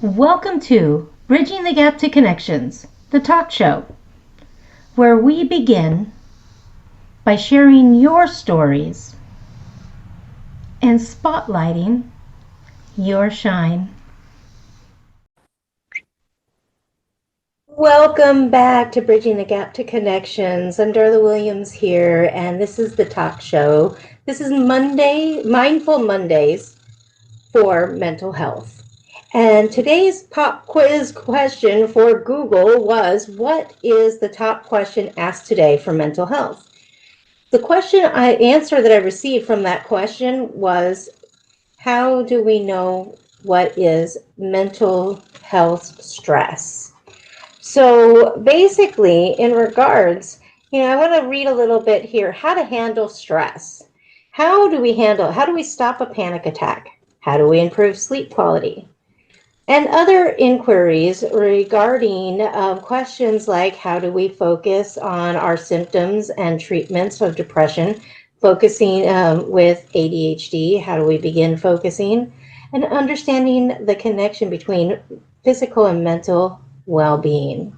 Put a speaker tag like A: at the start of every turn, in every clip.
A: Welcome to Bridging the Gap to Connections, the talk show, where we begin by sharing your stories and spotlighting your shine. Welcome back to Bridging the Gap to Connections. I'm Darla Williams here, and this is the talk show. This is Mindful Mondays for mental health. And today's pop quiz question for Google was, what is the top question asked today for mental health? The answer that I received from that question was, how do we know what is mental health stress? So basically, in regards, I want to read a little bit here, how to handle stress. How do we stop a panic attack? How do we improve sleep quality? And other inquiries regarding questions like, how do we focus on our symptoms and treatments of depression, focusing with ADHD, how do we begin focusing, and understanding the connection between physical and mental well-being.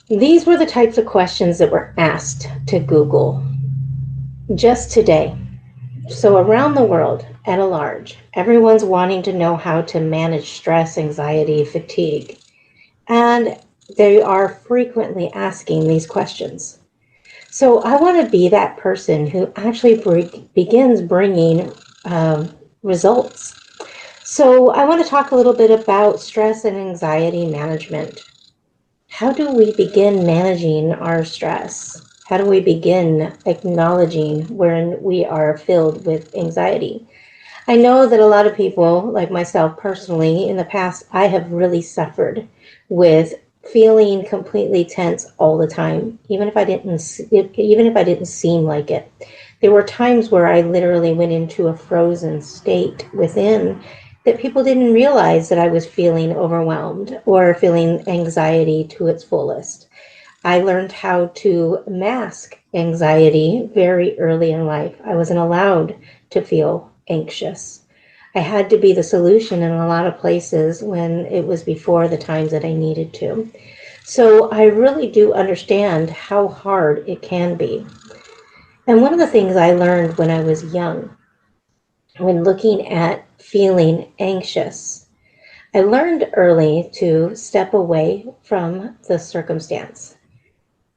A: These were the types of questions that were asked to Google just today. So around the world, at a large, everyone's wanting to know how to manage stress, anxiety, fatigue. And they are frequently asking these questions. So I want to be that person who actually begins bringing results. So I want to talk a little bit about stress and anxiety management. How do we begin managing our stress? How do we begin acknowledging when we are filled with anxiety? I know that a lot of people, like myself personally, in the past, I have really suffered with feeling completely tense all the time, even if I didn't seem like it. There were times where I literally went into a frozen state within, that people didn't realize that I was feeling overwhelmed or feeling anxiety to its fullest. I learned how to mask anxiety very early in life. I wasn't allowed to feel anxious. I had to be the solution in a lot of places when it was before the times that I needed to. So I really do understand how hard it can be. And one of the things I learned when I was young, when looking at feeling anxious, I learned early to step away from the circumstance.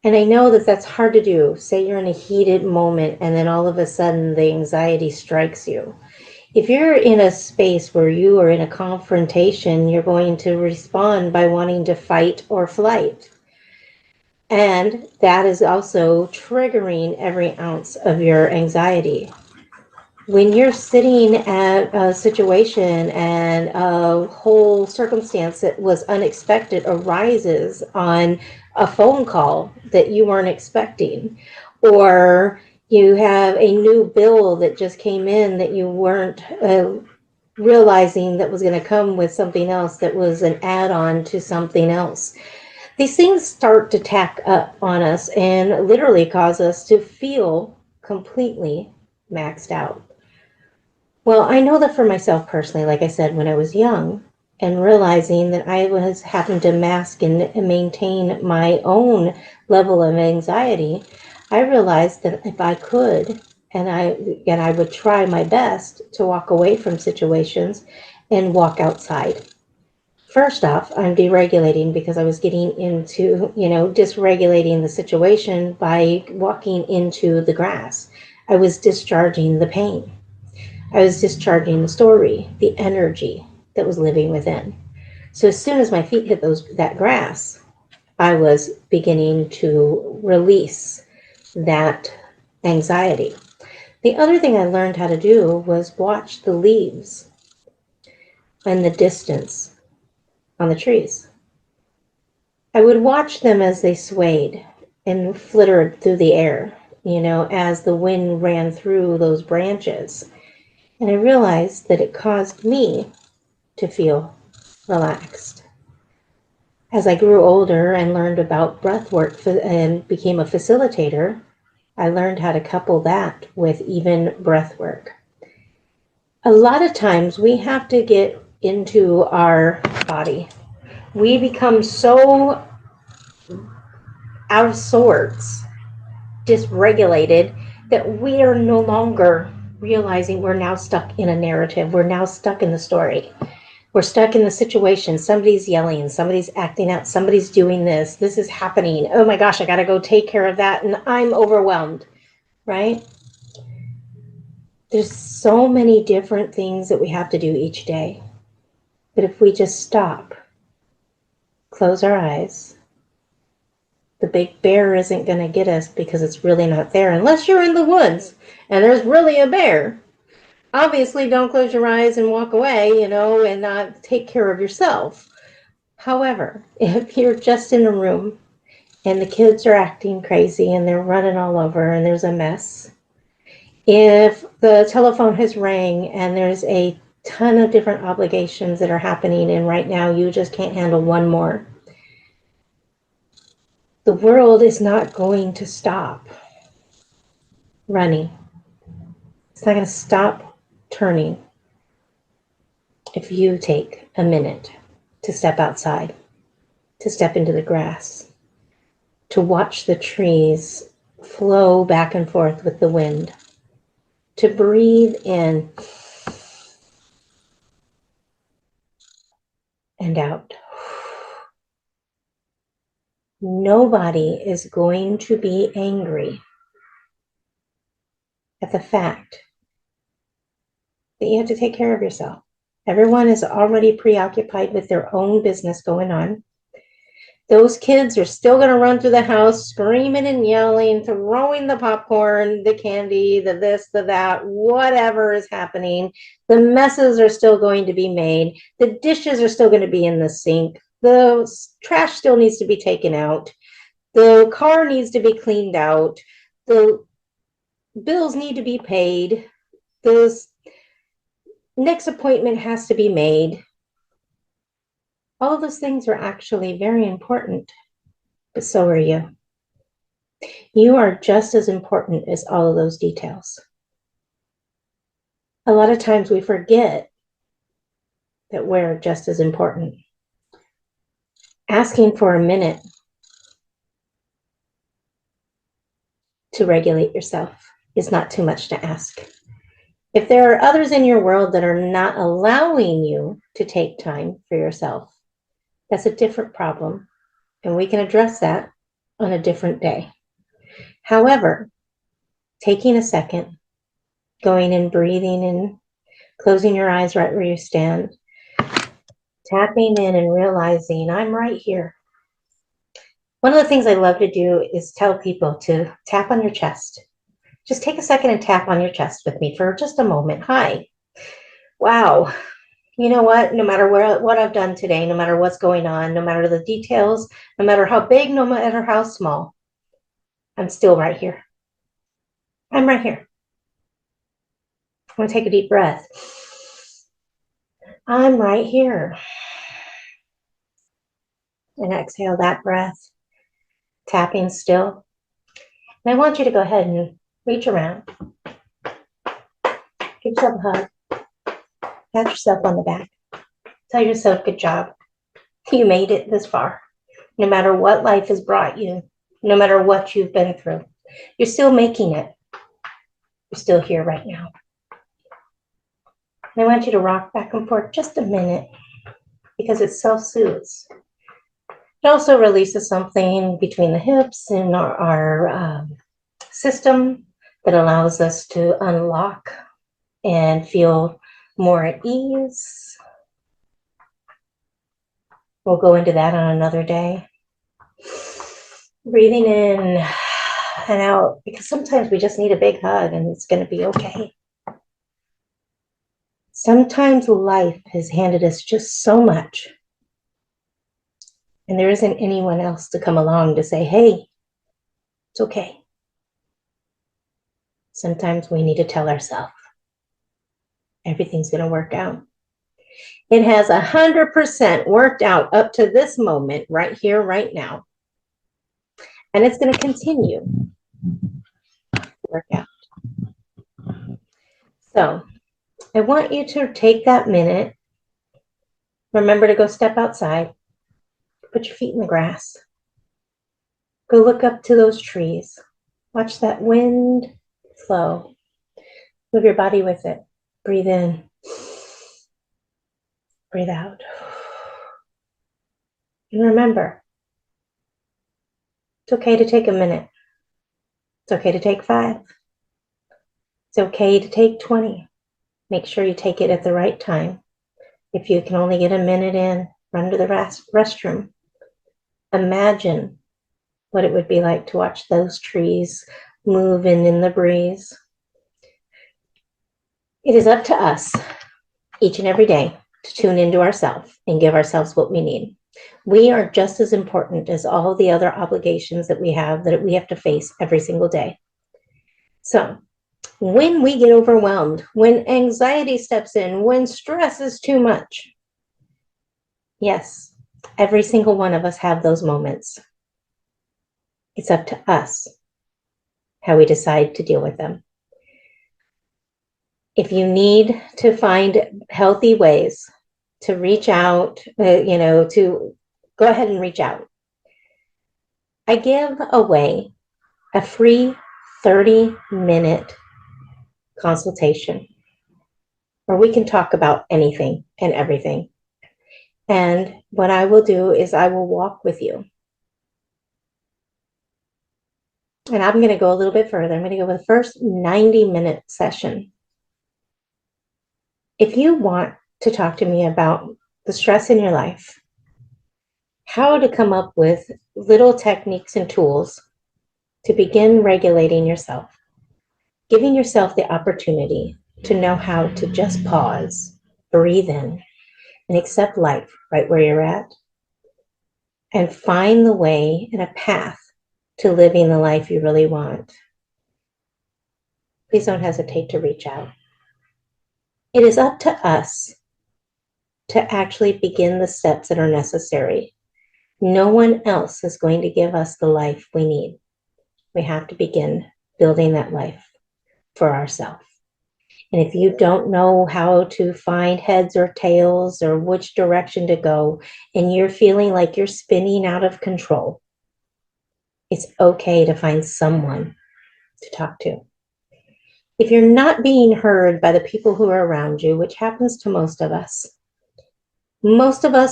A: And I know that that's hard to do. Say you're in a heated moment and then all of a sudden the anxiety strikes you. If you're in a space where you are in a confrontation, you're going to respond by wanting to fight or flight. And that is also triggering every ounce of your anxiety. When you're sitting at a situation and a whole circumstance that was unexpected arises on a phone call that you weren't expecting, or you have a new bill that just came in that you weren't realizing that was going to come with something else that was an add-on to something else. These things start to tack up on us and literally cause us to feel completely maxed out. Well, I know that for myself personally, like I said, when I was young and realizing that I was having to mask and maintain my own level of anxiety, I realized that if I could, and I would try my best to walk away from situations and walk outside. First off, I'm deregulating because I was getting into, dysregulating the situation by walking into the grass. I was discharging the pain. I was discharging the story, the energy that was living within. So as soon as my feet hit that grass, I was beginning to release that anxiety. The other thing I learned how to do was watch the leaves and the distance on the trees. I would watch them as they swayed and flittered through the air, as the wind ran through those branches. And I realized that it caused me to feel relaxed. As I grew older and learned about breath work and became a facilitator, I learned how to couple that with even breath work. A lot of times we have to get into our body. We become so out of sorts, dysregulated, that we are no longer realizing we're now stuck in a narrative. We're now stuck in the story. We're stuck in the situation. Somebody's yelling, somebody's acting out, somebody's doing this. This is happening. Oh my gosh, I got to go take care of that. And I'm overwhelmed, right? There's so many different things that we have to do each day. But if we just stop, close our eyes, the big bear isn't going to get us because it's really not there unless you're in the woods and there's really a bear. Obviously, don't close your eyes and walk away, and not take care of yourself. However, if you're just in a room and the kids are acting crazy and they're running all over and there's a mess, if the telephone has rang and there's a ton of different obligations that are happening and right now you just can't handle one more, the world is not going to stop running. It's not going to stop turning if you take a minute to step outside, to step into the grass, to watch the trees flow back and forth with the wind, to breathe in and out. Nobody is going to be angry at the fact that you have to take care of yourself. Everyone is already preoccupied with their own business going on. Those kids are still going to run through the house screaming and yelling, throwing the popcorn, the candy, the this, the that, whatever is happening. The messes are still going to be made. The dishes are still going to be in the sink. The trash still needs to be taken out. The car needs to be cleaned out. The bills need to be paid. The next appointment has to be made. All of those things are actually very important, but so are you. You are just as important as all of those details. A lot of times we forget that we're just as important. Asking for a minute to regulate yourself is not too much to ask. If there are others in your world that are not allowing you to take time for yourself, that's a different problem, and we can address that on a different day. However, taking a second, going and breathing and closing your eyes right where you stand, tapping in and realizing I'm right here. One of the things I love to do is tell people to tap on your chest. Just take a second and tap on your chest with me for just a moment. Hi. Wow. You know what? No matter what I've done today, no matter what's going on, no matter the details, no matter how big, no matter how small, I'm still right here. I'm right here. I'm going to take a deep breath. I'm right here. And exhale that breath, tapping still. And I want you to go ahead and reach around. Give yourself a hug. Pat yourself on the back. Tell yourself, good job. You made it this far. No matter what life has brought you, no matter what you've been through, you're still making it. You're still here right now. And I want you to rock back and forth just a minute because it self-soothes. It also releases something between the hips and our system that allows us to unlock and feel more at ease. We'll go into that on another day. Breathing in and out, because sometimes we just need a big hug and it's going to be okay. Sometimes life has handed us just so much, and there isn't anyone else to come along to say, hey, it's okay. Sometimes we need to tell ourselves everything's going to work out. It has 100% worked out up to this moment, right here, right now. And it's going to continue to work out. So I want you to take that minute Remember to go step outside, put your feet in the grass, go look up to those trees, watch that wind flow, move your body with it. Breathe in, breathe out. And remember, it's okay to take a minute. It's okay to take 5. It's okay to take 20. Make sure you take it at the right time. If you can only get a minute in, run to the restroom. Imagine what it would be like to watch those trees moving in the breeze. It is up to us each and every day to tune into ourselves and give ourselves what we need. We are just as important as all the other obligations that we have to face every single day. So when we get overwhelmed, when anxiety steps in, when stress is too much, yes, every single one of us have those moments. It's up to us how we decide to deal with them. If you need to find healthy ways to reach out, to go ahead and reach out. I give away a free 30-minute consultation where we can talk about anything and everything. And what I will do is I will walk with you. And I'm going to go a little bit further. I'm going to go with the first 90-minute session. If you want to talk to me about the stress in your life, how to come up with little techniques and tools to begin regulating yourself, giving yourself the opportunity to know how to just pause, breathe in, and accept life right where you're at, and find the way and a path to living the life you really want, please don't hesitate to reach out. It is up to us to actually begin the steps that are necessary. No one else is going to give us the life we need. We have to begin building that life for ourselves. And if you don't know how to find heads or tails or which direction to go, and you're feeling like you're spinning out of control, it's okay to find someone to talk to. If you're not being heard by the people who are around you, which happens to most of us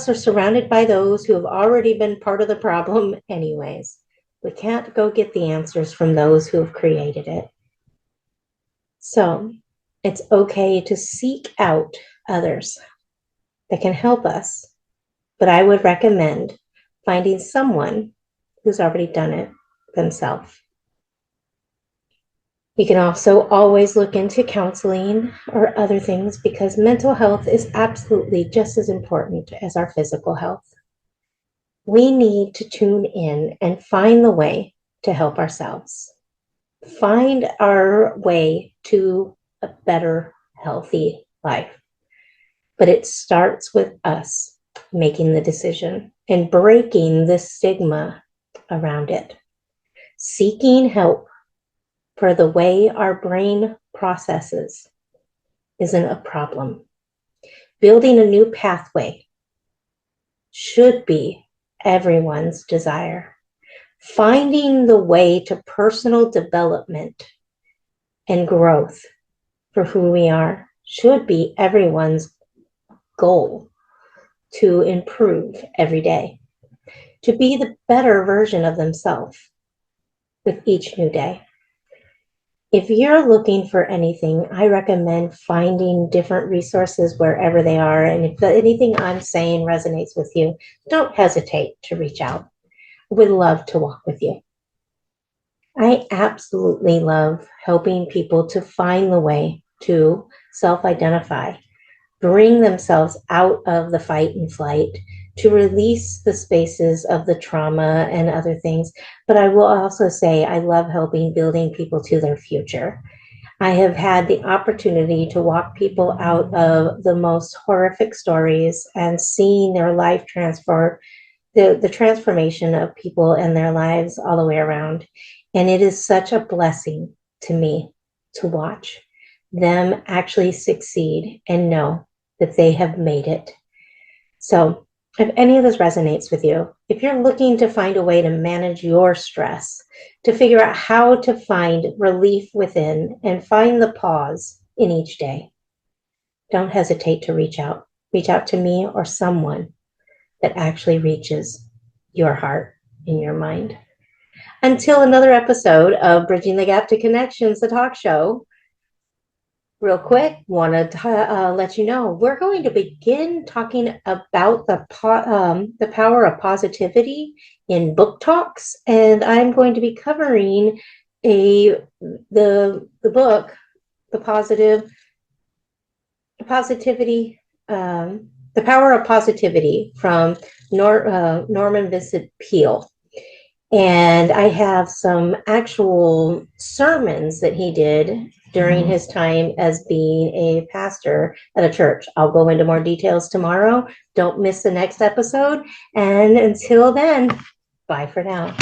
A: are surrounded by those who have already been part of the problem anyways. We can't go get the answers from those who have created it. So it's okay to seek out others that can help us, but I would recommend finding someone who's already done it themselves. You can also always look into counseling or other things because mental health is absolutely just as important as our physical health. We need to tune in and find the way to help ourselves. Find our way to a better, healthy life. But it starts with us making the decision and breaking the stigma around it. Seeking help for the way our brain processes isn't a problem. Building a new pathway should be everyone's desire. Finding the way to personal development and growth for who we are should be everyone's goal to improve every day, to be the better version of themselves with each new day. If you're looking for anything, I recommend finding different resources wherever they are. And if anything I'm saying resonates with you, don't hesitate to reach out. I would love to walk with you. I absolutely love helping people to find the way to self-identify, bring themselves out of the fight and flight, to release the spaces of the trauma and other things. But I will also say I love helping building people to their future. I have had the opportunity to walk people out of the most horrific stories and seeing their life transform, the transformation of people and their lives all the way around. And it is such a blessing to me to watch them actually succeed and know that they have made it. So if any of this resonates with you, if you're looking to find a way to manage your stress, to figure out how to find relief within and find the pause in each day, don't hesitate to reach out. Reach out to me or someone that actually reaches your heart and your mind. Until another episode of Bridging the Gap to Connections, the talk show, real quick, wanted to let you know we're going to begin talking about the power of positivity in book talks, and I'm going to be covering the book, the positivity, the power of positivity from Norman Vincent Peale. And I have some actual sermons that he did during his time as being a pastor at a church. I'll go into more details tomorrow. Don't miss the next episode. And until then, bye for now.